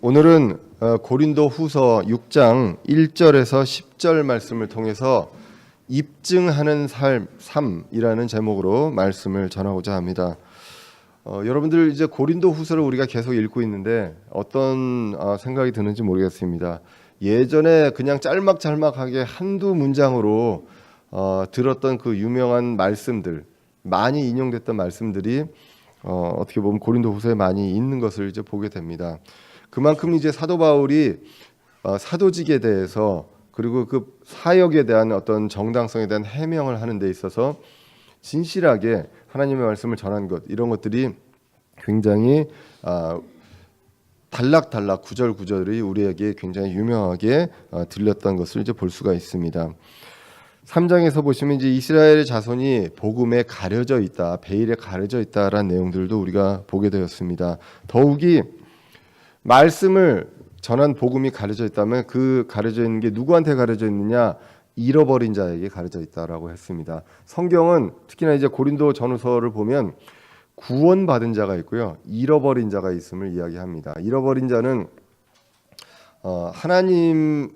오늘은 고린도 후서 6장 1절에서 10절 말씀을 통해서 입증하는 삶이라는 제목으로 말씀을 전하고자 합니다. 여러분들 이제 고린도 후서를 우리가 계속 읽고 있는데 어떤 생각이 드는지 모르겠습니다. 예전에 그냥 짤막짤막하게 한두 문장으로 들었던 그 유명한 말씀들, 많이 인용됐던 말씀들이 어떻게 보면 고린도 후서에 많이 있는 것을 이제 보게 됩니다. 그만큼 이제 사도 바울이 사도직에 대해서 그리고 그 사역에 대한 어떤 정당성에 대한 해명을 하는 데 있어서 진실하게 하나님의 말씀을 전한 것, 이런 것들이 굉장히 단락단락 구절구절이 우리에게 굉장히 유명하게 들렸던 것을 이제 볼 수가 있습니다. 3장에서 보시면 이제 이스라엘의 자손이 복음에 가려져 있다, 베일에 가려져 있다라는 내용들도 우리가 보게 되었습니다. 더욱이 말씀을 전한 복음이 가려져 있다면 그 가려져 있는 게 누구한테 가려져 있느냐? 잃어버린 자에게 가려져 있다라고 했습니다. 성경은 특히나 이제 고린도 전후서를 보면 구원받은 자가 있고요, 잃어버린 자가 있음을 이야기합니다. 잃어버린 자는 하나님에게서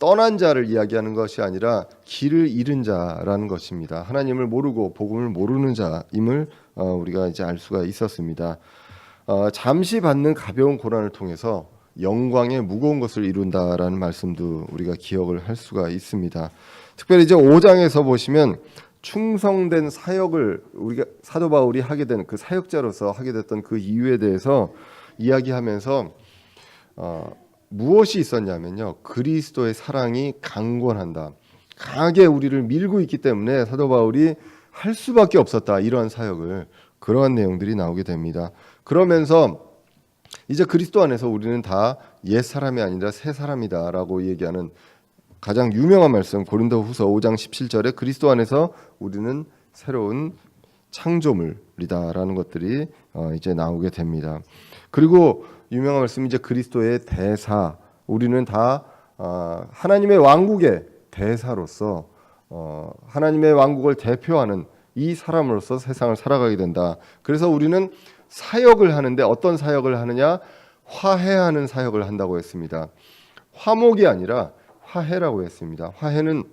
떠난 자를 이야기하는 것이 아니라 길을 잃은 자라는 것입니다. 하나님을 모르고 복음을 모르는 자임을 우리가 이제 알 수가 있었습니다. 잠시 받는 가벼운 고난을 통해서 영광의 무거운 것을 이룬다라는 말씀도 우리가 기억을 할 수가 있습니다. 특별히 이제 5장에서 보시면 충성된 사역을 우리가 사도 바울이 하게 된 그 사역자로서 하게 됐던 그 이유에 대해서 이야기하면서 무엇이 있었냐면요, 그리스도의 사랑이 강권한다, 강하게 우리를 밀고 있기 때문에 사도 바울이 할 수밖에 없었다, 이러한 사역을, 그러한 내용들이 나오게 됩니다. 그러면서 이제 그리스도 안에서 우리는 다 옛 사람이 아니라 새 사람이다라고 얘기하는 가장 유명한 말씀, 고린도후서 5장 17절에 그리스도 안에서 우리는 새로운 창조물이다라는 것들이 이제 나오게 됩니다. 그리고 유명한 말씀, 이제 그리스도의 대사, 우리는 다 하나님의 왕국의 대사로서 하나님의 왕국을 대표하는 이 사람으로서 세상을 살아가게 된다. 그래서 우리는 사역을 하는데 어떤 사역을 하느냐? 화해하는 사역을 한다고 했습니다. 화목이 아니라 화해라고 했습니다. 화해는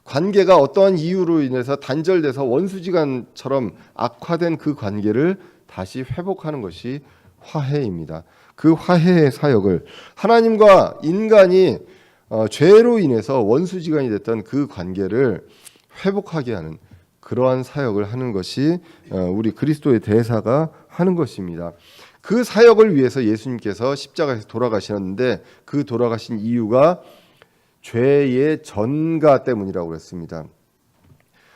관계가 어떠한 이유로 인해서 단절돼서 원수지간처럼 악화된 그 관계를 다시 회복하는 것이 화해입니다. 그 화해의 사역을, 하나님과 인간이 죄로 인해서 원수지간이 됐던 그 관계를 회복하게 하는 그러한 사역을 하는 것이 우리 그리스도의 대사가 하는 것입니다. 그 사역을 위해서 예수님께서 십자가에서 돌아가셨는데 그 돌아가신 이유가 죄의 전가 때문이라고 했습니다.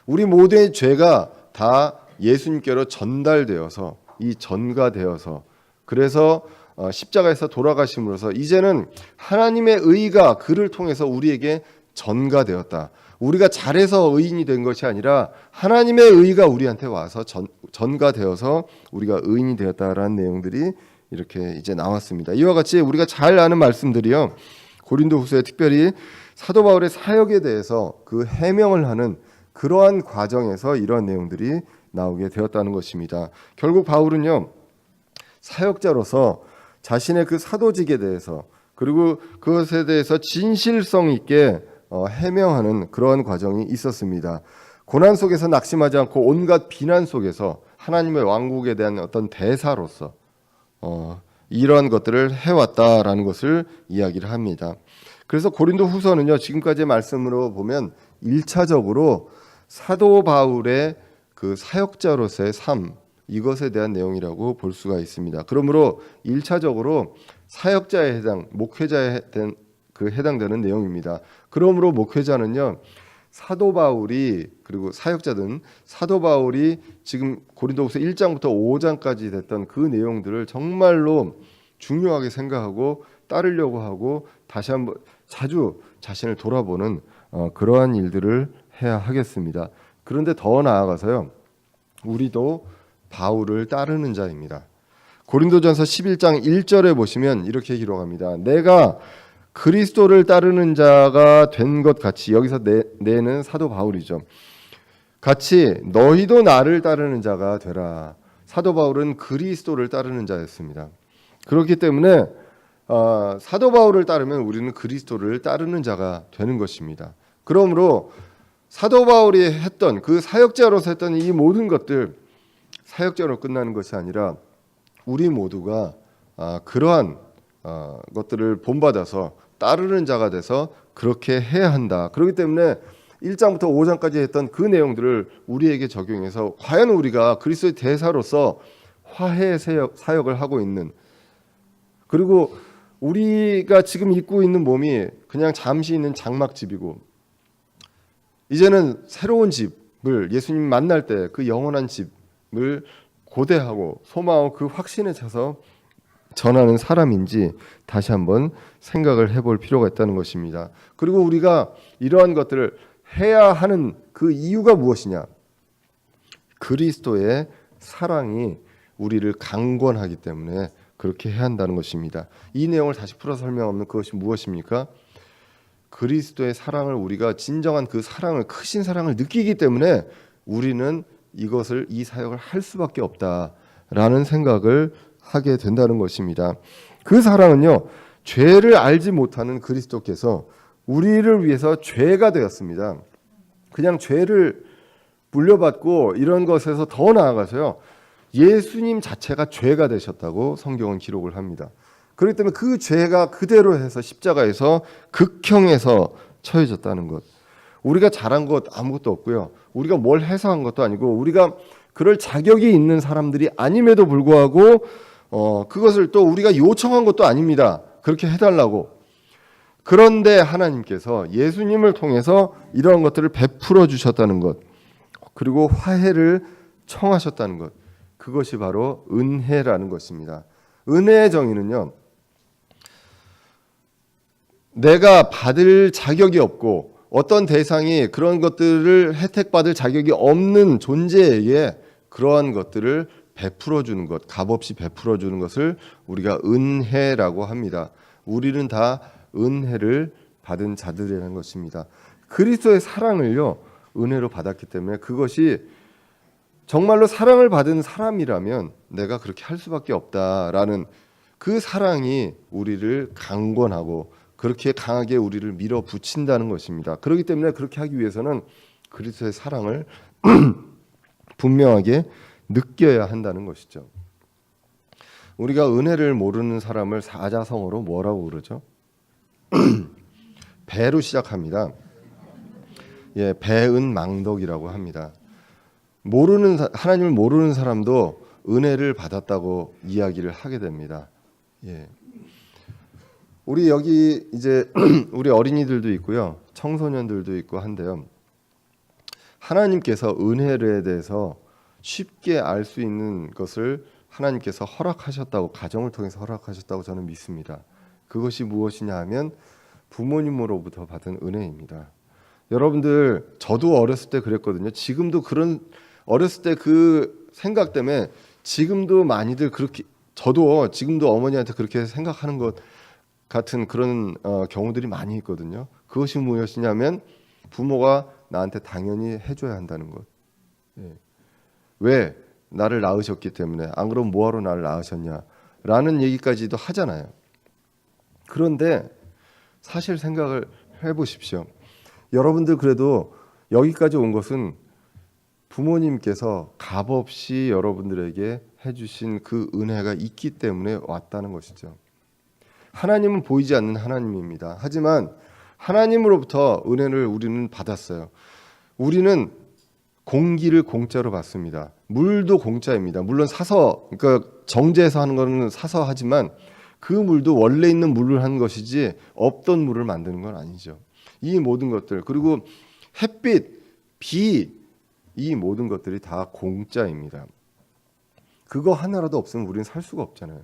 우리 모두의 죄가 다 예수님께로 전달되어서 이 전가되어서, 그래서 십자가에서 돌아가심으로써 이제는 하나님의 의가 그를 통해서 우리에게 전가되었다. 우리가 잘해서 의인이 된 것이 아니라 하나님의 의가 우리한테 와서 전가되어서 우리가 의인이 되었다라는 내용들이 이렇게 이제 나왔습니다. 이와 같이 우리가 잘 아는 말씀들이요, 고린도후서에 특별히 사도 바울의 사역에 대해서 그 해명을 하는 그러한 과정에서 이러한 내용들이 나오게 되었다는 것입니다. 결국 바울은요, 사역자로서 자신의 그 사도직에 대해서 그리고 그것에 대해서 진실성 있게 해명하는 그러한 과정이 있었습니다. 고난 속에서 낙심하지 않고 온갖 비난 속에서 하나님의 왕국에 대한 어떤 대사로서 이러한 것들을 해왔다라는 것을 이야기를 합니다. 그래서 고린도 후서는요, 지금까지의 말씀으로 보면 1차적으로 사도 바울의 그 사역자로서의 삶, 이것에 대한 내용이라고 볼 수가 있습니다. 그러므로 1차적으로 사역자에 해당, 목회자에 해당되는 내용입니다. 그러므로 목회자는요, 사도 바울이, 그리고 사역자든 사도 바울이 지금 고린도후서 1장부터 5장까지 됐던 그 내용들을 정말로 중요하게 생각하고 따르려고 하고 다시 한번 자주 자신을 돌아보는 그러한 일들을 해야 하겠습니다. 그런데 더 나아가서요, 우리도 바울을 따르는 자입니다. 고린도전서 11장 1절에 보시면 이렇게 기록합니다. 내가 그리스도를 따르는 자가 된 것 같이, 여기서 내는 사도 바울이죠, 같이 너희도 나를 따르는 자가 되라. 사도 바울은 그리스도를 따르는 자였습니다. 그렇기 때문에 사도 바울을 따르면 우리는 그리스도를 따르는 자가 되는 것입니다. 그러므로 사도 바울이 했던 그 사역자로서 했던 이 모든 것들 사역자로 끝나는 것이 아니라 우리 모두가 그러한 것들을 본받아서 따르는 자가 돼서 그렇게 해야 한다. 그렇기 때문에 1장부터 5장까지 했던 그 내용들을 우리에게 적용해서 과연 우리가 그리스도의 대사로서 화해 사역을 하고 있는, 그리고 우리가 지금 입고 있는 몸이 그냥 잠시 있는 장막집이고 이제는 새로운 집을 예수님 만날 때 그 영원한 집을 고대하고 소망하고 그 확신에 차서 전하는 사람인지 다시 한번 생각을 해볼 필요가 있다는 것입니다. 그리고 우리가 이러한 것들을 해야 하는 그 이유가 무엇이냐? 그리스도의 사랑이 우리를 강권하기 때문에 그렇게 해야 한다는 것입니다. 이 내용을 다시 풀어서 설명하면 그것이 무엇입니까? 그리스도의 사랑을 우리가 진정한 그 사랑을, 크신 사랑을 느끼기 때문에 우리는 이 사역을 할 수밖에 없다라는 생각을 하게 된다는 것입니다. 그 사랑은요, 죄를 알지 못하는 그리스도께서 우리를 위해서 죄가 되었습니다. 그냥 죄를 물려받고 이런 것에서 더 나아가서요, 예수님 자체가 죄가 되셨다고 성경은 기록을 합니다. 그렇기 때문에 그 죄가 그대로 해서 십자가에서 극형에서 처해졌다는 것. 우리가 잘한 것 아무것도 없고요. 우리가 뭘 해서 한 것도 아니고 우리가 그럴 자격이 있는 사람들이 아님에도 불구하고 그것을 또 우리가 요청한 것도 아닙니다. 그렇게 해달라고. 그런데 하나님께서 예수님을 통해서 이러한 것들을 베풀어 주셨다는 것, 그리고 화해를 청하셨다는 것, 그것이 바로 은혜라는 것입니다. 은혜의 정의는요, 내가 받을 자격이 없고 어떤 대상이 그런 것들을 혜택받을 자격이 없는 존재에게 그러한 것들을 베풀어 주는 것, 값없이 베풀어 주는 것을 우리가 은혜라고 합니다. 우리는 다 은혜를 받은 자들이라는 것입니다. 그리스도의 사랑을요, 은혜로 받았기 때문에 그것이 정말로 사랑을 받은 사람이라면 내가 그렇게 할 수밖에 없다라는 그 사랑이 우리를 강권하고 그렇게 강하게 우리를 밀어붙인다는 것입니다. 그렇기 때문에 그렇게 하기 위해서는 그리스도의 사랑을 분명하게 느껴야 한다는 것이죠. 우리가 은혜를 모르는 사람을 사자성어로 뭐라고 그러죠? 배로 시작합니다. 예, 배은망덕이라고 합니다. 하나님을 모르는 사람도 은혜를 받았다고 이야기를 하게 됩니다. 예. 우리 여기 이제 우리 어린이들도 있고요, 청소년들도 있고 한데요. 하나님께서 은혜에 대해서 쉽게 알 수 있는 것을 하나님께서 허락하셨다고, 가정을 통해서 허락하셨다고 저는 믿습니다. 그것이 무엇이냐 하면 부모님으로부터 받은 은혜입니다. 여러분들, 저도 어렸을 때 그랬거든요. 지금도 그런 어렸을 때 그 생각 때문에 지금도 많이들 그렇게, 저도 지금도 어머니한테 그렇게 생각하는 것 같은 그런 경우들이 많이 있거든요. 그것이 무엇이냐면 부모가 나한테 당연히 해줘야 한다는 것. 예. 왜? 나를 낳으셨기 때문에. 안 그러면 뭐하러 나를 낳으셨냐라는 얘기까지도 하잖아요. 그런데 사실 생각을 해보십시오. 여러분들 그래도 여기까지 온 것은 부모님께서 값없이 여러분들에게 해주신 그 은혜가 있기 때문에 왔다는 것이죠. 하나님은 보이지 않는 하나님입니다. 하지만 하나님으로부터 은혜를 우리는 받았어요. 우리는 공기를 공짜로 받습니다. 물도 공짜입니다. 물론 사서, 그러니까 정제해서 하는 거는 사서 하지만 그 물도 원래 있는 물을 하는 것이지 없던 물을 만드는 건 아니죠. 이 모든 것들, 그리고 햇빛, 비, 이 모든 것들이 다 공짜입니다. 그거 하나라도 없으면 우리는 살 수가 없잖아요.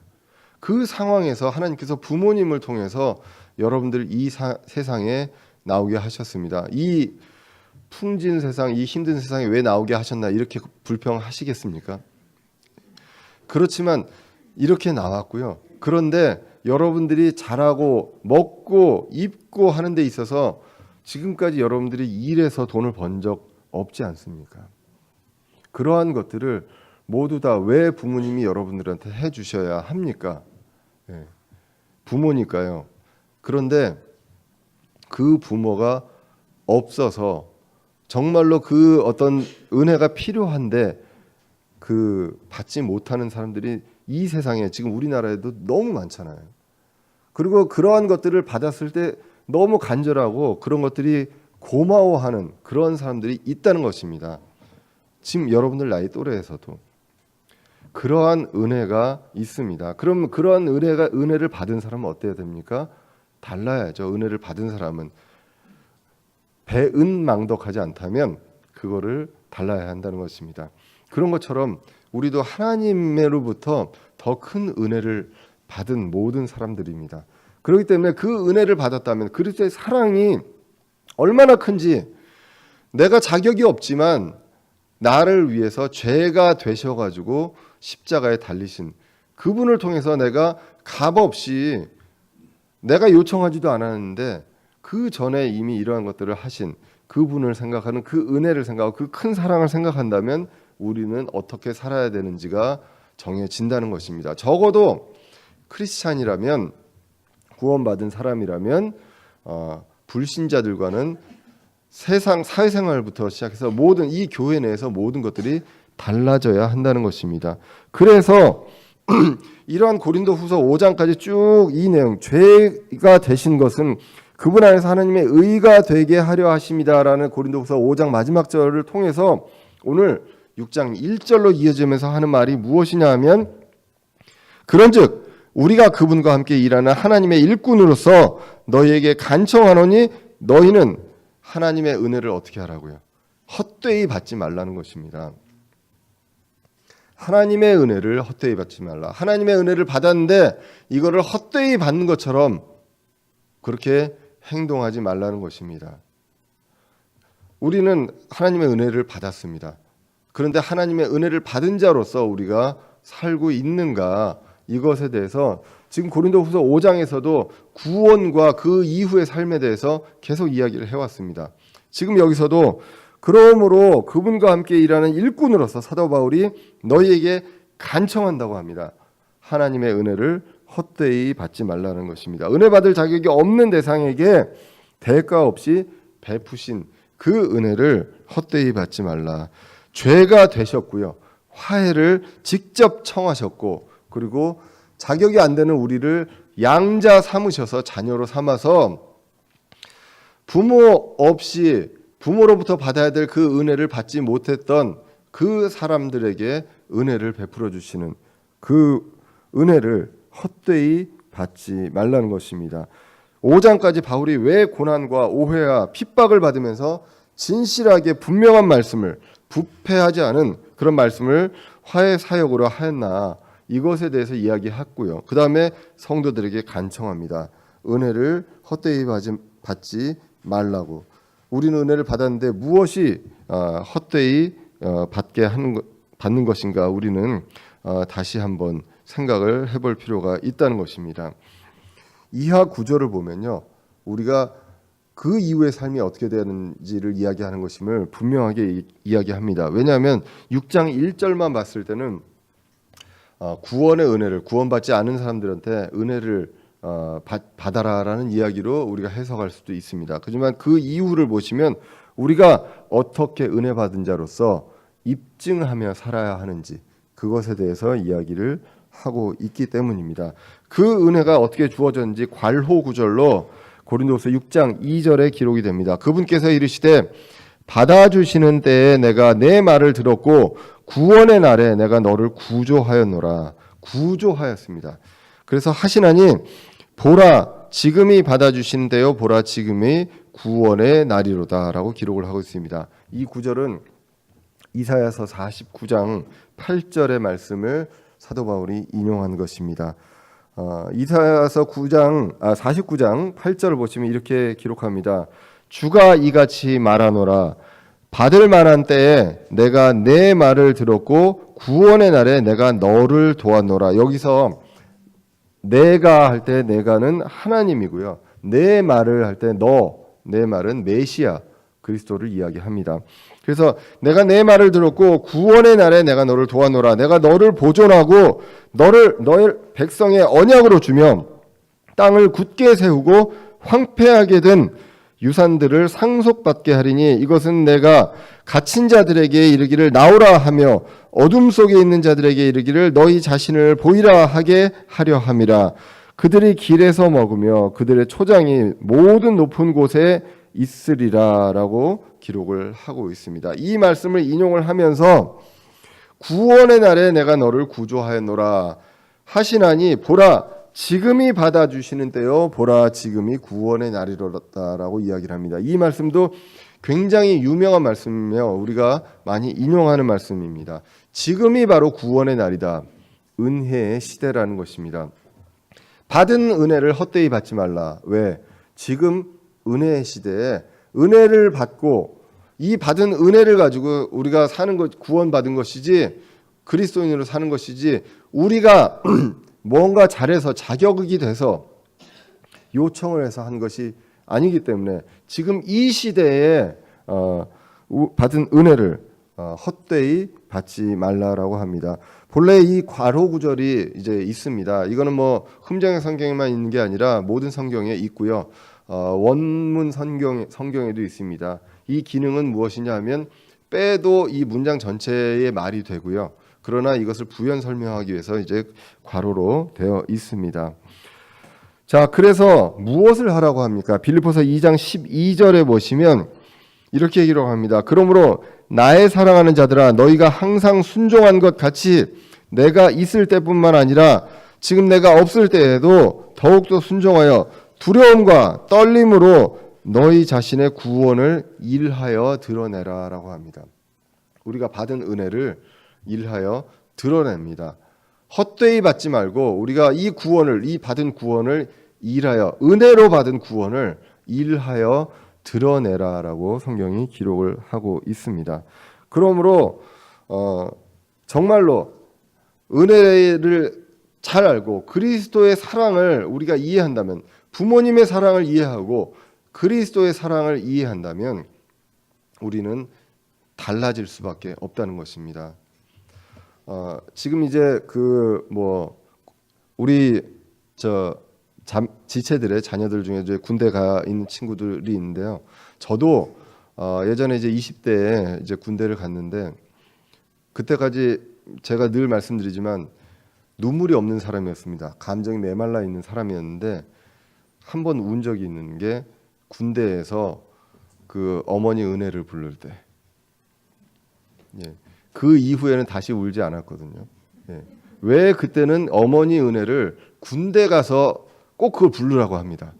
그 상황에서 하나님께서 부모님을 통해서 여러분들 이 세상에 나오게 하셨습니다. 이 풍진 세상, 이 힘든 세상에 왜 나오게 하셨나 이렇게 불평하시겠습니까? 그렇지만 이렇게 나왔고요. 그런데 여러분들이 자라고 먹고 입고 하는 데 있어서 지금까지 여러분들이 일해서 돈을 번 적 없지 않습니까? 그러한 것들을 모두 다 왜 부모님이 여러분들한테 해주셔야 합니까? 예. 부모니까요. 그런데 그 부모가 없어서 정말로 그 어떤 은혜가 필요한데 그 받지 못하는 사람들이 이 세상에 지금 우리나라에도 너무 많잖아요. 그리고 그러한 것들을 받았을 때 너무 간절하고 그런 것들이 고마워하는 그런 사람들이 있다는 것입니다. 지금 여러분들 나이 또래에서도 그러한 은혜가 있습니다. 그럼 그러한 은혜를 받은 사람은 어때야 됩니까? 달라야죠. 은혜를 받은 사람은 배은망덕하지 않다면 그거를 달라야 한다는 것입니다. 그런 것처럼 우리도 하나님으로부터 더 큰 은혜를 받은 모든 사람들입니다. 그렇기 때문에 그 은혜를 받았다면 그리스도의 사랑이 얼마나 큰지 내가 자격이 없지만 나를 위해서 죄가 되셔가지고 십자가에 달리신 그분을 통해서 내가 값없이 내가 요청하지도 않았는데 그 전에 이미 이러한 것들을 하신 그분을 생각하는 그 은혜를 생각하고 그 큰 사랑을 생각한다면 우리는 어떻게 살아야 되는지가 정해진다는 것입니다. 적어도 크리스찬이라면 구원받은 사람이라면 불신자들과는 세상 사회생활부터 시작해서 모든 이 교회 내에서 모든 것들이 달라져야 한다는 것입니다. 그래서 이러한 고린도후서 5장까지 쭉 이 내용 죄가 되신 것은 그분 안에서 하나님의 의가 되게 하려 하심이다라는 고린도후서 5장 마지막 절을 통해서 오늘 6장 1절로 이어지면서 하는 말이 무엇이냐 하면 그런즉 우리가 그분과 함께 일하는 하나님의 일꾼으로서 너희에게 간청하노니 너희는 하나님의 은혜를 어떻게 하라고요? 헛되이 받지 말라는 것입니다. 하나님의 은혜를 헛되이 받지 말라. 하나님의 은혜를 받았는데 이거를 헛되이 받는 것처럼 그렇게 행동하지 말라는 것입니다. 우리는 하나님의 은혜를 받았습니다. 그런데 하나님의 은혜를 받은 자로서 우리가 살고 있는가 이것에 대해서 지금 고린도후서 5장에서도 구원과 그 이후의 삶에 대해서 계속 이야기를 해왔습니다. 지금 여기서도 그러므로 그분과 함께 일하는 일꾼으로서 사도 바울이 너희에게 간청한다고 합니다. 하나님의 은혜를 헛되이 받지 말라는 것입니다. 은혜 받을 자격이 없는 대상에게 대가 없이 베푸신 그 은혜를 헛되이 받지 말라. 죄가 되셨고요. 화해를 직접 청하셨고 그리고 자격이 안 되는 우리를 양자 삼으셔서 자녀로 삼아서 부모 없이 부모로부터 받아야 될 그 은혜를 받지 못했던 그 사람들에게 은혜를 베풀어 주시는 그 은혜를 헛되이 받지 말라는 것입니다. 5장까지 바울이 왜 고난과 오해와 핍박을 받으면서 진실하게 분명한 말씀을 부패하지 않은 그런 말씀을 화해 사역으로 하였나 이것에 대해서 이야기했고요. 그 다음에 성도들에게 간청합니다. 은혜를 헛되이 받지 말라고. 우리는 은혜를 받았는데 무엇이 헛되이 받는 것인가 우리는 다시 한번 생각을 해볼 필요가 있다는 것입니다. 이하 구절을 보면요. 우리가 그 이후의 삶이 어떻게 되는지를 이야기하는 것임을 분명하게 이야기합니다. 왜냐하면 6장 1절만 봤을 때는 구원의 은혜를 구원받지 않은 사람들한테 은혜를 받아라라는 이야기로 우리가 해석할 수도 있습니다. 하지만 그 이후를 보시면 우리가 어떻게 은혜 받은 자로서 입증하며 살아야 하는지 그것에 대해서 이야기를 하고 있기 때문입니다. 그 은혜가 어떻게 주어졌는지 괄호 구절로 고린도후서 6장 2절에 기록이 됩니다. 그분께서 이르시되 받아주시는 때에 내가 내 말을 들었고 구원의 날에 내가 너를 구조하였노라. 구조하였습니다. 그래서 하시나니 보라 지금이 받아주시는 때요 보라 지금이 구원의 날이로다 라고 기록을 하고 있습니다. 이 구절은 이사야서 49장 8절의 말씀을 사도 바울이 인용한 것입니다. 이사야서 49장 8절을 보시면 이렇게 기록합니다. 주가 이같이 말하노라. 받을 만한 때에 내가 내 말을 들었고 구원의 날에 내가 너를 도왔노라. 여기서 내가 할 때 내가는 하나님이고요. 내 말을 할 때 내 말은 메시아 그리스도를 이야기합니다. 그래서 내가 내 말을 들었고 구원의 날에 내가 너를 도왔노라. 내가 너를 보존하고 너를 백성의 언약으로 주며 땅을 굳게 세우고 황폐하게 된 유산들을 상속받게 하리니 이것은 내가 갇힌 자들에게 이르기를 나오라 하며 어둠 속에 있는 자들에게 이르기를 너희 자신을 보이라 하게 하려 함이라. 그들이 길에서 먹으며 그들의 초장이 모든 높은 곳에 있으리라 라고 기록을 하고 있습니다. 이 말씀을 인용을 하면서 구원의 날에 내가 너를 구조하였노라 하시나니 보라 지금이 받아주시는 때요 보라 지금이 구원의 날이로다라고 이야기를 합니다. 이 말씀도 굉장히 유명한 말씀이며 우리가 많이 인용하는 말씀입니다. 지금이 바로 구원의 날이다. 은혜의 시대라는 것입니다. 받은 은혜를 헛되이 받지 말라. 왜? 지금 은혜의 시대에 은혜를 받고 이 받은 은혜를 가지고 우리가 사는 것, 구원받은 것이지 그리스도인으로 사는 것이지 우리가 뭔가 잘해서 자격이 돼서 요청을 해서 한 것이 아니기 때문에 지금 이 시대에 받은 은혜를 헛되이 받지 말라라고 합니다. 본래 이 괄호 구절이 이제 있습니다. 이거는 뭐 흠정의 성경에만 있는 게 아니라 모든 성경에 있고요. 원문 성경에도 있습니다. 이 기능은 무엇이냐 하면 빼도 이 문장 전체의 말이 되고요. 그러나 이것을 부연 설명하기 위해서 이제 괄호로 되어 있습니다. 자, 그래서 무엇을 하라고 합니까? 빌립보서 2장 12절에 보시면 이렇게 기록합니다. 그러므로 나의 사랑하는 자들아 너희가 항상 순종한 것 같이 내가 있을 때뿐만 아니라 지금 내가 없을 때에도 더욱더 순종하여 두려움과 떨림으로 너희 자신의 구원을 일하여 드러내라 라고 합니다. 우리가 받은 은혜를 일하여 드러냅니다. 헛되이 받지 말고 우리가 이 구원을, 이 받은 구원을 일하여, 은혜로 받은 구원을 일하여 드러내라라고 성경이 기록을 하고 있습니다. 그러므로 정말로 은혜를 잘 알고 그리스도의 사랑을 우리가 이해한다면, 부모님의 사랑을 이해하고 그리스도의 사랑을 이해한다면 우리는 달라질 수밖에 없다는 것입니다. 지금 이제 우리 지체들의 자녀들 중에 이제 군대 가 있는 친구들이 있는데요. 저도 예전에 이제 20대에 이제 군대를 갔는데 그때까지 제가 늘 말씀드리지만 눈물이 없는 사람이었습니다. 감정이 메말라 있는 사람이었는데 한 번 운 적이 있는 게 군대에서 그 어머니 은혜를 부를 때. 예. 그 이후에는 다시 울지 않았거든요. 예. 왜 그때는 어머니 은혜를 군대 가서 꼭 그걸 부르라고 합니다.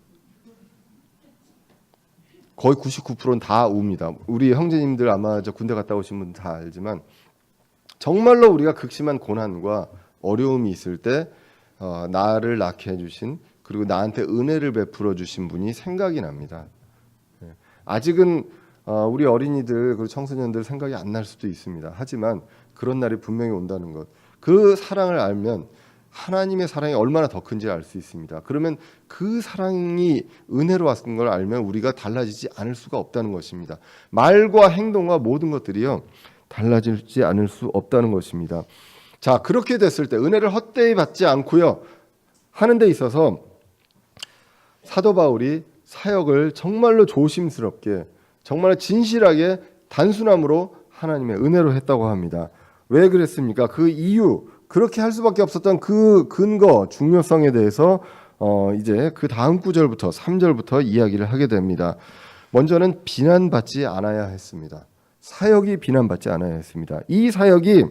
거의 99%는 다 웁니다. 우리 형제님들 아마 저 군대 갔다 오신 분 다 알지만 정말로 우리가 극심한 고난과 어려움이 있을 때 나를 낳게 해주신, 그리고 나한테 은혜를 베풀어 주신 분이 생각이 납니다. 예. 아직은 우리 어린이들 그리고 청소년들 생각이 안 날 수도 있습니다. 하지만 그런 날이 분명히 온다는 것, 그 사랑을 알면 하나님의 사랑이 얼마나 더 큰지 알 수 있습니다. 그러면 그 사랑이 은혜로 왔은 걸 알면 우리가 달라지지 않을 수가 없다는 것입니다. 말과 행동과 모든 것들이요 달라지지 않을 수 없다는 것입니다. 자, 그렇게 됐을 때 은혜를 헛되이 받지 않고요 하는 데 있어서 사도 바울이 사역을 정말로 조심스럽게, 정말 진실하게, 단순함으로 하나님의 은혜로 했다고 합니다. 왜 그랬습니까? 그 이유, 그렇게 할 수밖에 없었던 그 근거, 중요성에 대해서 이제 그 다음 구절부터 3절부터 이야기를 하게 됩니다. 먼저는 비난받지 않아야 했습니다. 사역이 비난받지 않아야 했습니다. 이 사역이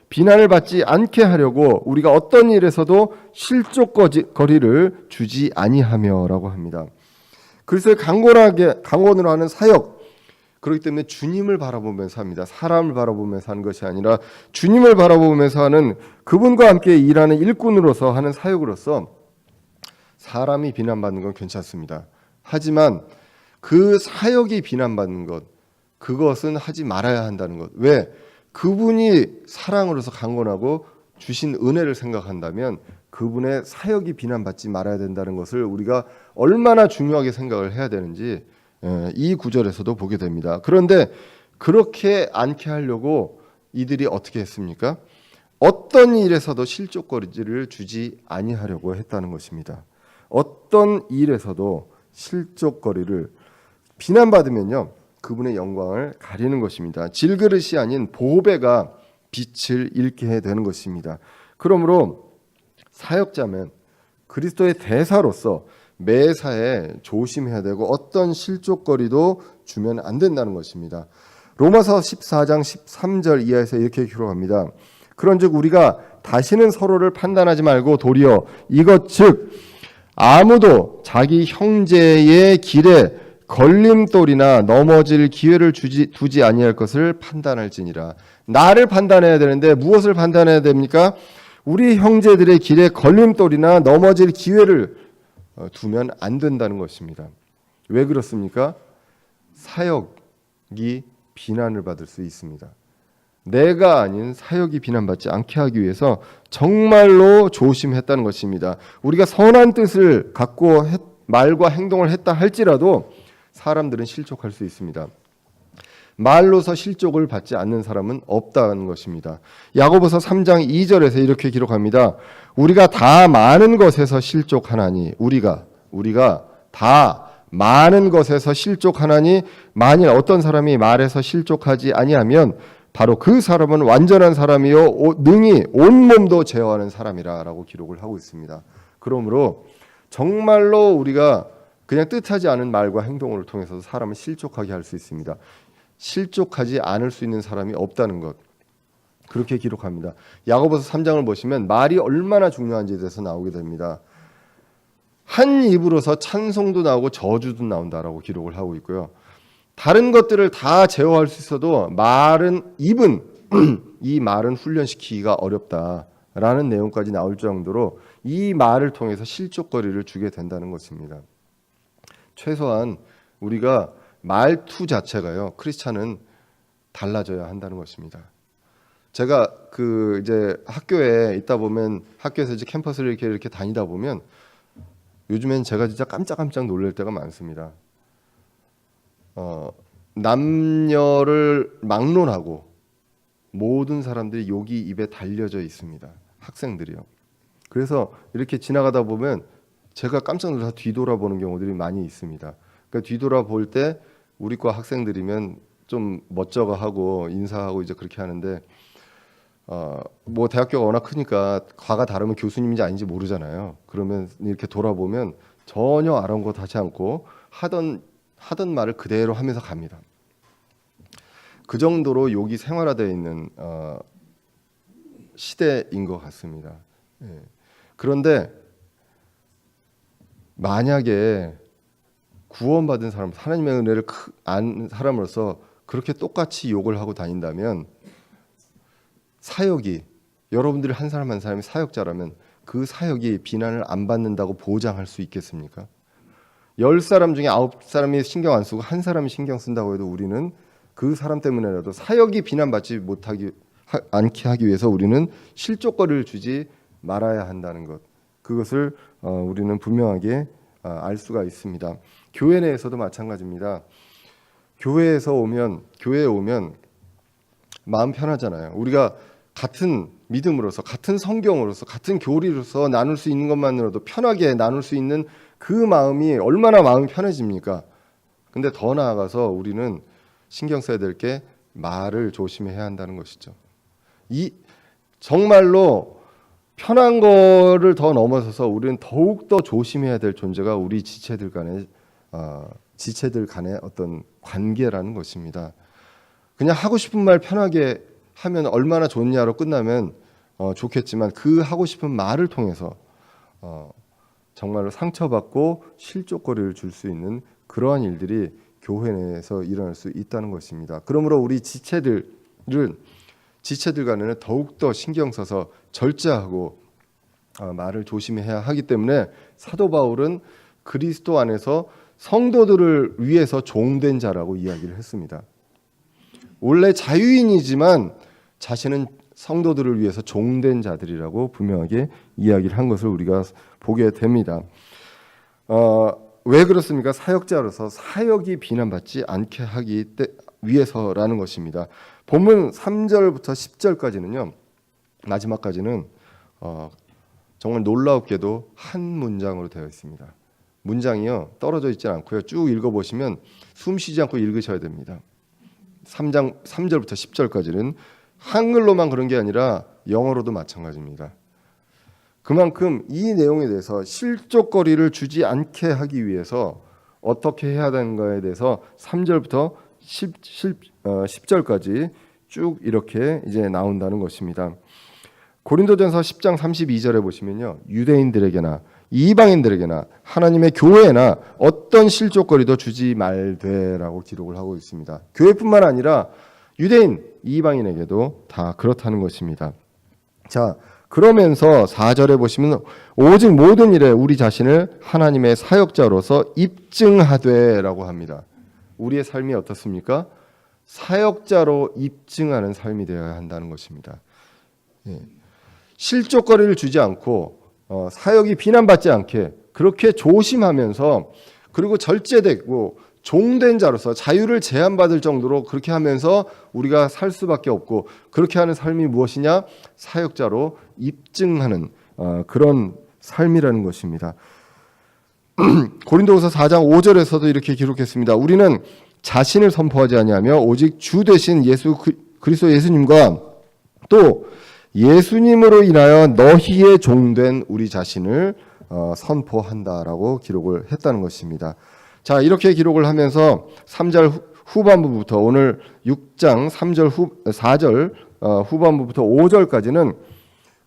비난을 받지 않게 하려고 우리가 어떤 일에서도 실족거리를 주지 아니하며라고 합니다. 그래서 강권으로 하는 사역, 그렇기 때문에 주님을 바라보면서 합니다. 사람을 바라보면서 하는 것이 아니라 주님을 바라보면서 하는, 그분과 함께 일하는 일꾼으로서 하는 사역으로서 사람이 비난받는 건 괜찮습니다. 하지만 그 사역이 비난받는 것, 그것은 하지 말아야 한다는 것. 왜? 그분이 사랑으로서 강권하고 주신 은혜를 생각한다면 그분의 사역이 비난받지 말아야 된다는 것을 우리가 얼마나 중요하게 생각을 해야 되는지 이 구절에서도 보게 됩니다. 그런데 그렇게 않게 하려고 이들이 어떻게 했습니까? 어떤 일에서도 실족거리를 주지 아니하려고 했다는 것입니다. 어떤 일에서도 실족거리를 비난받으면요, 그분의 영광을 가리는 것입니다. 질그릇이 아닌 보배가 빛을 잃게 되는 것입니다. 그러므로 사역자면 그리스도의 대사로서 매사에 조심해야 되고 어떤 실족거리도 주면 안 된다는 것입니다. 로마서 14장 13절 이하에서 이렇게 기록합니다. 그런즉 우리가 다시는 서로를 판단하지 말고 도리어 이것 즉 아무도 자기 형제의 길에 걸림돌이나 넘어질 기회를 두지 아니할 것을 판단할지니라. 나를 판단해야 되는데 무엇을 판단해야 됩니까? 우리 형제들의 길에 걸림돌이나 넘어질 기회를 두면 안 된다는 것입니다. 왜 그렇습니까? 사역이 비난을 받을 수 있습니다. 내가 아닌 사역이 비난받지 않게 하기 위해서 정말로 조심했다는 것입니다. 우리가 선한 뜻을 갖고 말과 행동을 했다 할지라도 사람들은 실족할 수 있습니다. 말로서 실족을 받지 않는 사람은 없다는 것입니다. 야고보서 3장 2절에서 이렇게 기록합니다. 우리가 다 많은 것에서 실족하나니 우리가 다 많은 것에서 실족하나니 만일 어떤 사람이 말에서 실족하지 아니하면 바로 그 사람은 완전한 사람이요 능히 온몸도 제어하는 사람이라라고 기록을 하고 있습니다. 그러므로 정말로 우리가 그냥 뜻하지 않은 말과 행동을 통해서 사람을 실족하게 할 수 있습니다. 실족하지 않을 수 있는 사람이 없다는 것, 그렇게 기록합니다. 야고보서 3장을 보시면 말이 얼마나 중요한지에 대해서 나오게 됩니다. 한 입으로서 찬송도 나오고 저주도 나온다라고 기록을 하고 있고요. 다른 것들을 다 제어할 수 있어도 입은 이 말은 훈련시키기가 어렵다라는 내용까지 나올 정도로 이 말을 통해서 실족거리를 주게 된다는 것입니다. 최소한 우리가 말투 자체가요, 크리스찬은 달라져야 한다는 것입니다. 제가 이제 학교에 있다 보면 학교에서 이제 캠퍼스를 이렇게 다니다 보면 요즘엔 제가 진짜 깜짝깜짝 놀랄 때가 많습니다. 남녀를 막론하고 모든 사람들이 욕이 입에 달려져 있습니다. 학생들이요. 그래서 이렇게 지나가다 보면 제가 깜짝 놀라서 뒤돌아보는 경우들이 많이 있습니다. 그러니까 뒤돌아볼 때 우리 과 학생들이면 좀 멋쩍어 하고 인사하고 이제 그렇게 하는데 뭐 대학교가 워낙 크니까 과가 다르면 교수님인지 아닌지 모르잖아요. 그러면 이렇게 돌아보면 전혀 아랑곳하지 않고 하던 말을 그대로 하면서 갑니다. 그 정도로 욕이 생활화되어 있는 시대인 것 같습니다. 예. 그런데 만약에 구원받은 사람, 하나님의 은혜를 안 사람으로서 그렇게 똑같이 욕을 하고 다닌다면 사역이, 여러분들이 한 사람 한 사람이 사역자라면 그 사역이 비난을 안 받는다고 보장할 수 있겠습니까? 10사람 중에 9사람이 신경 안 쓰고 한 사람이 신경 쓴다고 해도 우리는 그 사람 때문에라도 사역이 비난받지 않게 하기 위해서 우리는 실족거리를 주지 말아야 한다는 것, 그것을 우리는 분명하게 알 수가 있습니다. 교회 내에서도 마찬가지입니다. 교회에 오면 마음 편하잖아요. 우리가 같은 믿음으로서, 같은 성경으로서, 같은 교리로서 나눌 수 있는 것만으로도 편하게 나눌 수 있는 그 마음이 얼마나 마음이 편해집니까? 근데 더 나아가서 우리는 신경 써야 될 게 말을 조심해야 한다는 것이죠. 정말로 편한 거를 더 넘어서서 우리는 더욱 더 조심해야 될 존재가 우리 지체들 간의 어떤 관계라는 것입니다. 그냥 하고 싶은 말 편하게 하면 얼마나 좋냐로 끝나면 좋겠지만 그 하고 싶은 말을 통해서 정말로 상처받고 실족거리를 줄 수 있는 그러한 일들이 교회 내에서 일어날 수 있다는 것입니다. 그러므로 우리 지체들 간에는 더욱더 신경 써서 절제하고 말을 조심해야 하기 때문에 사도 바울은 그리스도 안에서 성도들을 위해서 종된 자라고 이야기를 했습니다. 원래 자유인이지만 자신은 성도들을 위해서 종된 자들이라고 분명하게 이야기를 한 것을 우리가 보게 됩니다. 왜 그렇습니까? 사역자로서 사역이 비난받지 않게 하기 위해서라는 것입니다. 본문 3절부터 10절까지는요. 마지막까지는 정말 놀랍게도 한 문장으로 되어 있습니다. 문장이요 떨어져 있지 않고요. 쭉 읽어보시면 숨 쉬지 않고 읽으셔야 됩니다. 3절부터 10절까지는 한글로만 그런 게 아니라 영어로도 마찬가지입니다. 그만큼 이 내용에 대해서 실족거리를 주지 않게 하기 위해서 어떻게 해야 되는가에 대해서 3절부터 10절까지 쭉 이렇게 이제 나온다는 것입니다. 고린도전서 10장 32절에 보시면요. 유대인들에게나 이방인들에게나 하나님의 교회나 어떤 실족거리도 주지 말되라고 기록을 하고 있습니다. 교회뿐만 아니라 유대인, 이방인에게도 다 그렇다는 것입니다. 자, 그러면서 4절에 보시면 오직 모든 일에 우리 자신을 하나님의 사역자로서 입증하되라고 합니다. 우리의 삶이 어떻습니까? 사역자로 입증하는 삶이 되어야 한다는 것입니다. 실족거리를 주지 않고 사역이 비난받지 않게 그렇게 조심하면서 그리고 절제되고 종된 자로서 자유를 제한받을 정도로 그렇게 하면서 우리가 살 수밖에 없고 그렇게 하는 삶이 무엇이냐? 사역자로 입증하는 그런 삶이라는 것입니다. 고린도후서 4장 5절에서도 이렇게 기록했습니다. 우리는 자신을 선포하지 아니하며 오직 주 되신 예수 그리스도 예수님과 또 예수님으로 인하여 너희의 종된 우리 자신을 선포한다라고 기록을 했다는 것입니다. 자, 이렇게 기록을 하면서 3절 후반부부터 오늘 6장 4절 후반부부터 5절까지는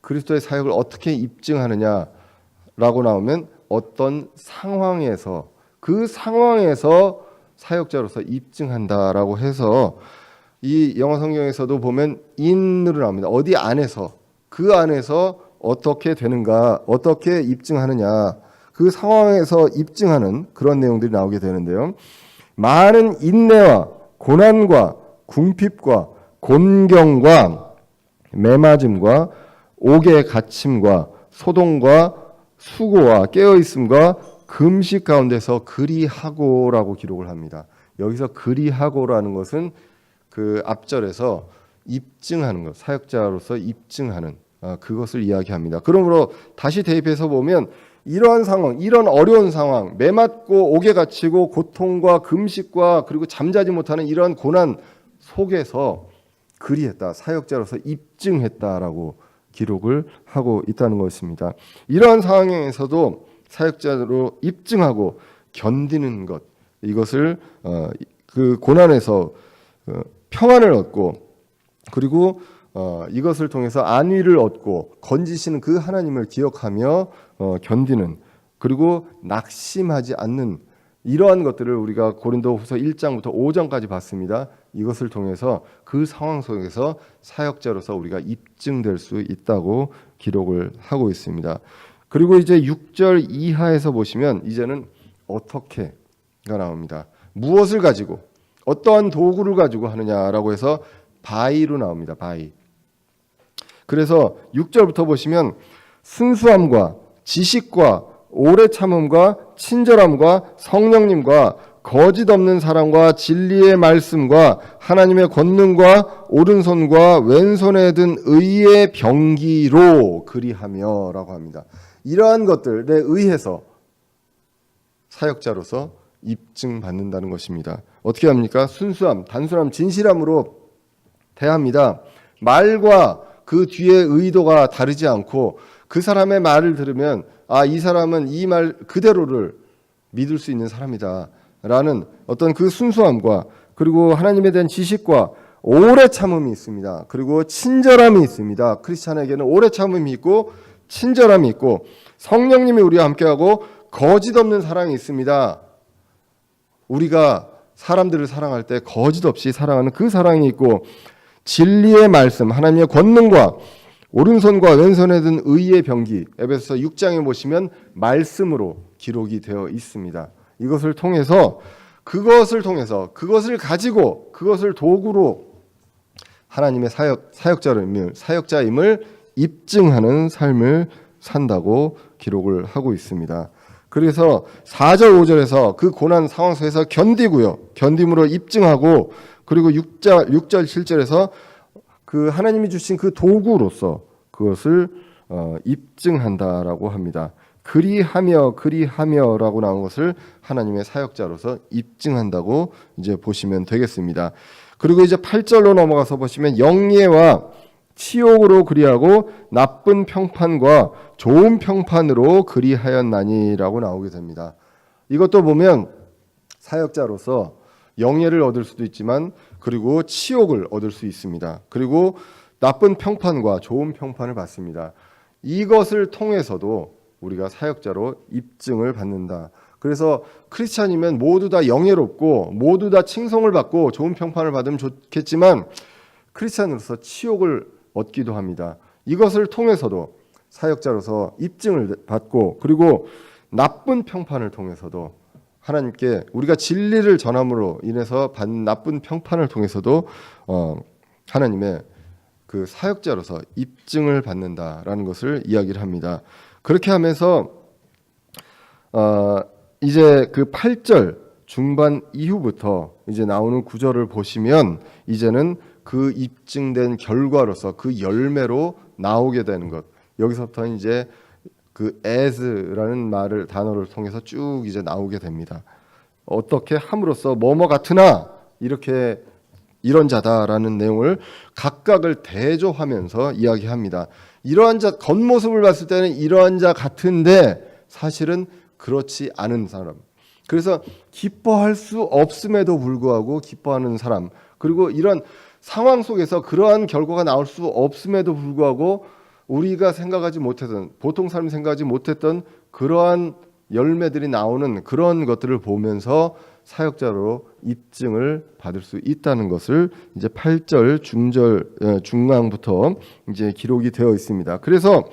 그리스도의 사역을 어떻게 입증하느냐라고 나오면 어떤 상황에서 그 상황에서 사역자로서 입증한다라고 해서 이 영어 성경에서도 보면 in으로 나옵니다. 어디 안에서 그 안에서 어떻게 되는가 어떻게 입증하느냐 그 상황에서 입증하는 그런 내용들이 나오게 되는데요. 많은 인내와 고난과 궁핍과 곤경과 매맞음과 옥에 갇힘과 소동과 수고와 깨어있음과 금식 가운데서 그리하고라고 기록을 합니다. 여기서 그리하고라는 것은 그 앞절에서 입증하는 것, 사역자로서 입증하는 그것을 이야기합니다. 그러므로 다시 대입해서 보면 이러한 상황, 이런 어려운 상황, 매맞고 옥에 갇히고 고통과 금식과 그리고 잠자지 못하는 이러한 고난 속에서 그리했다, 사역자로서 입증했다라고 기록을 하고 있다는 것입니다. 이러한 상황에서도 사역자로 입증하고 견디는 것, 이것을 그 고난에서 평안을 얻고 그리고 이것을 통해서 안위를 얻고 건지시는 그 하나님을 기억하며 견디는 그리고 낙심하지 않는 이러한 것들을 우리가 고린도후서 1장부터 5장까지 봤습니다. 이것을 통해서 그 상황 속에서 사역자로서 우리가 입증될 수 있다고 기록을 하고 있습니다. 그리고 이제 6절 이하에서 보시면 이제는 어떻게가 나옵니다. 무엇을 가지고 어떠한 도구를 가지고 하느냐라고 해서 바이로 나옵니다. 바이. 그래서 6절부터 보시면 순수함과 지식과 오래 참음과 친절함과 성령님과 거짓 없는 사랑과 진리의 말씀과 하나님의 권능과 오른손과 왼손에 든 의의 병기로 그리하며라고 합니다. 이러한 것들에 의해서 사역자로서 입증받는다는 것입니다. 어떻게 합니까? 순수함, 단순함, 진실함으로 대합니다. 말과 그 뒤에 의도가 다르지 않고 그 사람의 말을 들으면 이 사람은 이 말 그대로를 믿을 수 있는 사람이다 라는 어떤 그 순수함과 그리고 하나님에 대한 지식과 오래 참음이 있습니다. 그리고 친절함이 있습니다. 크리스찬에게는 오래 참음이 있고 친절함이 있고 성령님이 우리와 함께하고 거짓 없는 사랑이 있습니다. 우리가 사람들을 사랑할 때 거짓 없이 사랑하는 그 사랑이 있고 진리의 말씀, 하나님의 권능과 오른손과 왼손에 든 의의 병기, 에베소서 6장에 보시면 말씀으로 기록이 되어 있습니다. 이것을 통해서 그것을 가지고 그것을 도구로 하나님의 사역자임을 입증하는 삶을 산다고 기록을 하고 있습니다. 그래서 4절 5절에서 그 고난 상황 속에서 견디고요. 견딤으로 입증하고 그리고 6절 7절에서 그 하나님이 주신 그 도구로서 그것을 입증한다라고 합니다. 그리하며라고 나온 것을 하나님의 사역자로서 입증한다고 이제 보시면 되겠습니다. 그리고 이제 8절로 넘어가서 보시면 영예와 치욕으로 그리하고 나쁜 평판과 좋은 평판으로 그리하였나니라고 나오게 됩니다. 이것도 보면 사역자로서 영예를 얻을 수도 있지만 그리고 치욕을 얻을 수 있습니다. 그리고 나쁜 평판과 좋은 평판을 받습니다. 이것을 통해서도 우리가 사역자로 입증을 받는다. 그래서 크리스찬이면 모두 다 영예롭고 모두 다 칭송을 받고 좋은 평판을 받으면 좋겠지만 크리스찬으로서 치욕을 얻기도 합니다. 이것을 통해서도 사역자로서 입증을 받고 그리고 나쁜 평판을 통해서도 하나님께 우리가 진리를 전함으로 인해서 받는 나쁜 평판을 통해서도 하나님의 그 사역자로서 입증을 받는다라는 것을 이야기를 합니다. 그렇게 하면서 이제 그 8절 중반 이후부터 이제 나오는 구절을 보시면 이제는 그 입증된 결과로서 그 열매로 나오게 되는 것. 여기서부터는 이제 그 as라는 단어를 통해서 쭉 이제 나오게 됩니다. 어떻게 함으로써 뭐뭐 같으나 이렇게 이런 자다라는 내용을 각각을 대조하면서 이야기합니다. 이러한 자 겉모습을 봤을 때는 이러한 자 같은데 사실은 그렇지 않은 사람. 그래서 기뻐할 수 없음에도 불구하고 기뻐하는 사람. 그리고 이런 상황 속에서 그러한 결과가 나올 수 없음에도 불구하고 우리가 생각하지 못했던 보통 사람이 생각하지 못했던 그러한 열매들이 나오는 그런 것들을 보면서 사역자로 입증을 받을 수 있다는 것을 이제 8절 중앙부터 이제 기록이 되어 있습니다. 그래서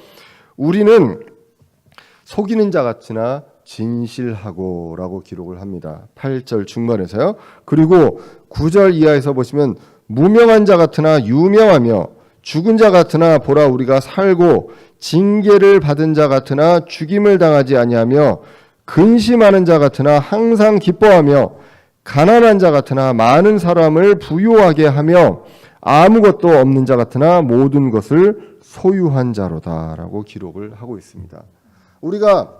우리는 속이는 자 같으나 진실하고라고 기록을 합니다. 8절 중반에서요. 그리고 9절 이하에서 보시면 무명한 자 같으나 유명하며 죽은 자 같으나 보라 우리가 살고 징계를 받은 자 같으나 죽임을 당하지 아니하며 근심하는 자 같으나 항상 기뻐하며 가난한 자 같으나 많은 사람을 부유하게 하며 아무것도 없는 자 같으나 모든 것을 소유한 자로다라고 기록을 하고 있습니다. 우리가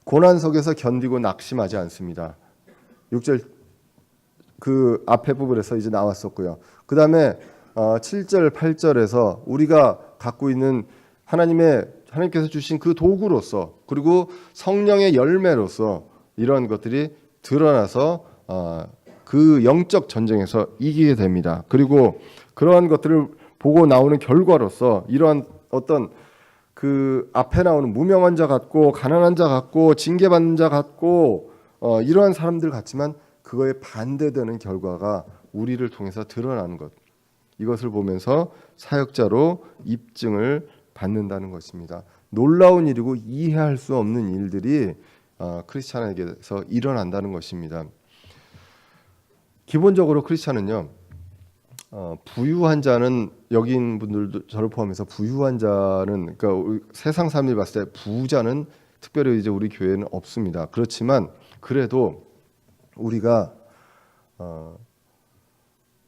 고난 속에서 견디고 낙심하지 않습니다. 6절 그 앞에 부분에서 이제 나왔었고요. 그 다음에 7절, 8절에서 우리가 갖고 있는 하나님께서 주신 그 도구로서 그리고 성령의 열매로서 이런 것들이 드러나서 그 영적 전쟁에서 이기게 됩니다. 그리고 그러한 것들을 보고 나오는 결과로서 이러한 어떤 그 앞에 나오는 무명한 자 같고 가난한 자 같고 징계받는 자 같고 이러한 사람들 같지만 그거에 반대되는 결과가 우리를 통해서 드러나는 것. 이것을 보면서 사역자로 입증을 받는다는 것입니다. 놀라운 일이고 이해할 수 없는 일들이 크리스찬에게서 일어난다는 것입니다. 기본적으로 크리스찬은요. 부유한 자는 여긴 분들도 저를 포함해서 부유한 자는 그러니까 세상 사람들이 봤을 때 부자는 특별히 이제 우리 교회는 없습니다. 그렇지만 그래도 우리가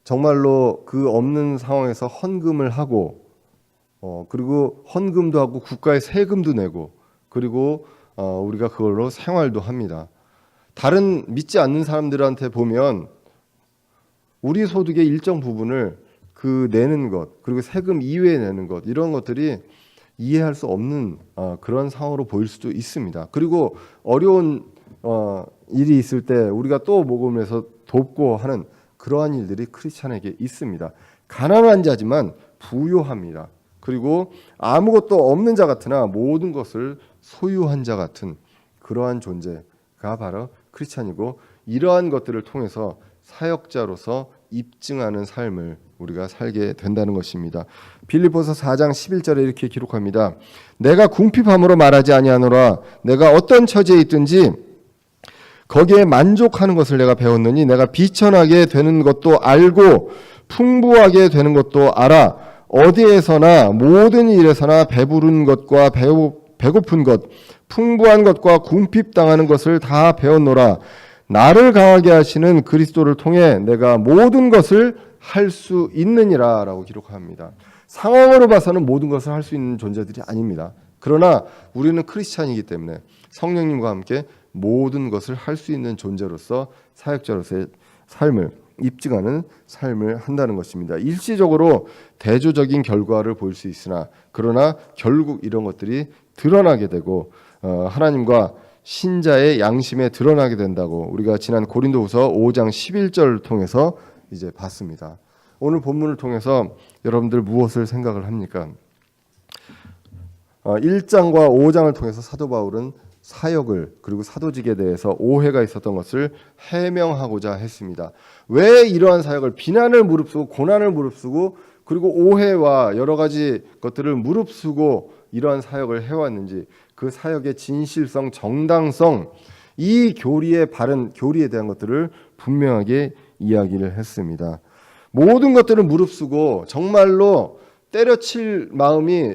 정말로 그 없는 상황에서 헌금을 하고 그리고 헌금도 하고 국가에 세금도 내고 그리고 우리가 그걸로 생활도 합니다. 다른 믿지 않는 사람들한테 보면 우리 소득의 일정 부분을 그 내는 것 그리고 세금 이외에 내는 것 이런 것들이 이해할 수 없는 그런 상황으로 보일 수도 있습니다. 그리고 어려운 일이 있을 때 우리가 또 모금해서 돕고 하는 그러한 일들이 크리스찬에게 있습니다. 가난한 자지만 부유합니다. 그리고 아무것도 없는 자 같으나 모든 것을 소유한 자 같은 그러한 존재가 바로 크리스찬이고 이러한 것들을 통해서 사역자로서 입증하는 삶을 우리가 살게 된다는 것입니다. 빌립보서 4장 11절에 이렇게 기록합니다. 내가 궁핍함으로 말하지 아니하노라. 내가 어떤 처지에 있든지 거기에 만족하는 것을 내가 배웠느니 내가 비천하게 되는 것도 알고 풍부하게 되는 것도 알아. 어디에서나 모든 일에서나 배부른 것과 배고픈 것, 풍부한 것과 궁핍당하는 것을 다 배웠노라. 나를 강하게 하시는 그리스도를 통해 내가 모든 것을 할 수 있느니라 라고 기록합니다. 상황으로 봐서는 모든 것을 할 수 있는 존재들이 아닙니다. 그러나 우리는 크리스찬이기 때문에 성령님과 함께 모든 것을 할 수 있는 존재로서 사역자로서의 삶을 입증하는 삶을 한다는 것입니다. 일시적으로 대조적인 결과를 볼 수 있으나 그러나 결국 이런 것들이 드러나게 되고 하나님과 신자의 양심에 드러나게 된다고 우리가 지난 고린도후서 5장 11절을 통해서 이제 봤습니다. 오늘 본문을 통해서 여러분들 무엇을 생각을 합니까? 1장과 5장을 통해서 사도 바울은 사역을 그리고 사도직에 대해서 오해가 있었던 것을 해명하고자 했습니다. 왜 이러한 사역을 비난을 무릅쓰고 고난을 무릅쓰고 그리고 오해와 여러 가지 것들을 무릅쓰고 이러한 사역을 해왔는지 그 사역의 진실성, 정당성, 이 교리의 바른 교리에 대한 것들을 분명하게 이야기를 했습니다. 모든 것들을 무릅쓰고 정말로 때려칠 마음이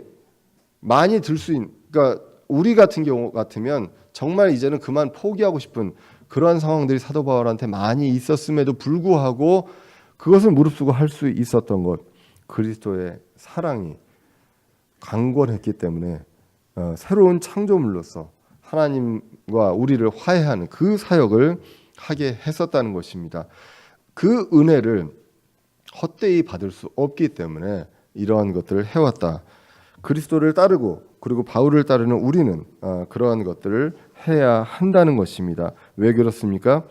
많이 들 수 있는, 그러니까 우리 같은 경우 같으면 정말 이제는 그만 포기하고 싶은 그러한 상황들이 사도 바울한테 많이 있었음에도 불구하고 그것을 무릅쓰고 할 수 있었던 것, 그리스도의 사랑이 강권했기 때문에 새로운 창조물로서 하나님과 우리를 화해하는 그 사역을 하게 했었다는 것입니다. 그 은혜를 헛되이 받을 수 없기 때문에 이러한 것들을 해왔다. 그리스도를 따르고 그리고 바울을 따르는 우리는 그러한 것들을 해야 한다는 것입니다. 왜 그렇습니까?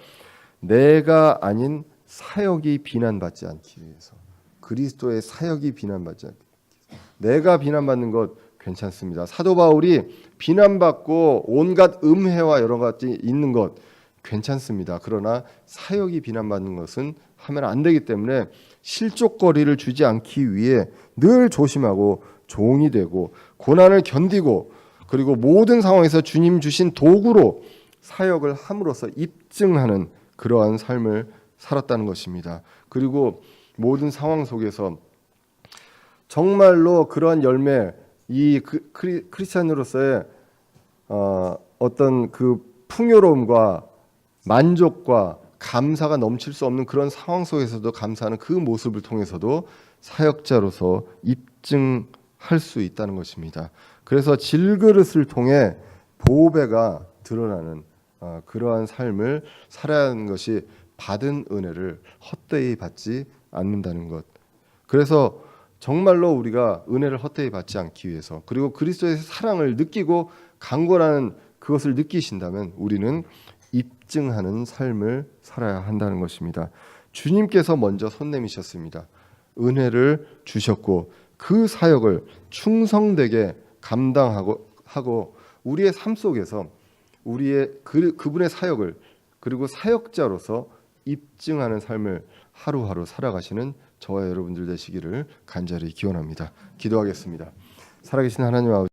내가 아닌 사역이 비난받지 않기 위해서. 그리스도의 사역이 비난받지 않기 위해서. 내가 비난받는 것 괜찮습니다. 사도 바울이 비난받고 온갖 음해와 여러 가지 있는 것 괜찮습니다. 그러나 사역이 비난받는 것은 하면 안 되기 때문에 실족거리를 주지 않기 위해 늘 조심하고 종이 되고 고난을 견디고 그리고 모든 상황에서 주님 주신 도구로 사역을 함으로써 입증하는 그러한 삶을 살았다는 것입니다. 그리고 모든 상황 속에서 정말로 그러한 열매, 이 크리스찬으로서의 어떤 그 풍요로움과 만족과 감사가 넘칠 수 없는 그런 상황 속에서도 감사하는 그 모습을 통해서도 사역자로서 입증할 수 있다는 것입니다. 그래서 질그릇을 통해 보배가 드러나는 그러한 삶을 살아야 하는 것이 받은 은혜를 헛되이 받지 않는다는 것. 그래서 정말로 우리가 은혜를 헛되이 받지 않기 위해서 그리고 그리스도의 사랑을 느끼고 강권하는 그것을 느끼신다면 우리는 입증하는 삶을 살아야 한다는 것입니다. 주님께서 먼저 손 내미셨습니다. 은혜를 주셨고 그 사역을 충성되게 감당하고 우리의 삶 속에서 우리의 그분의 사역을 그리고 사역자로서 입증하는 삶을 하루하루 살아가시는 저와 여러분들 되시기를 간절히 기원합니다. 기도하겠습니다. 살아계신 하나님 아버지,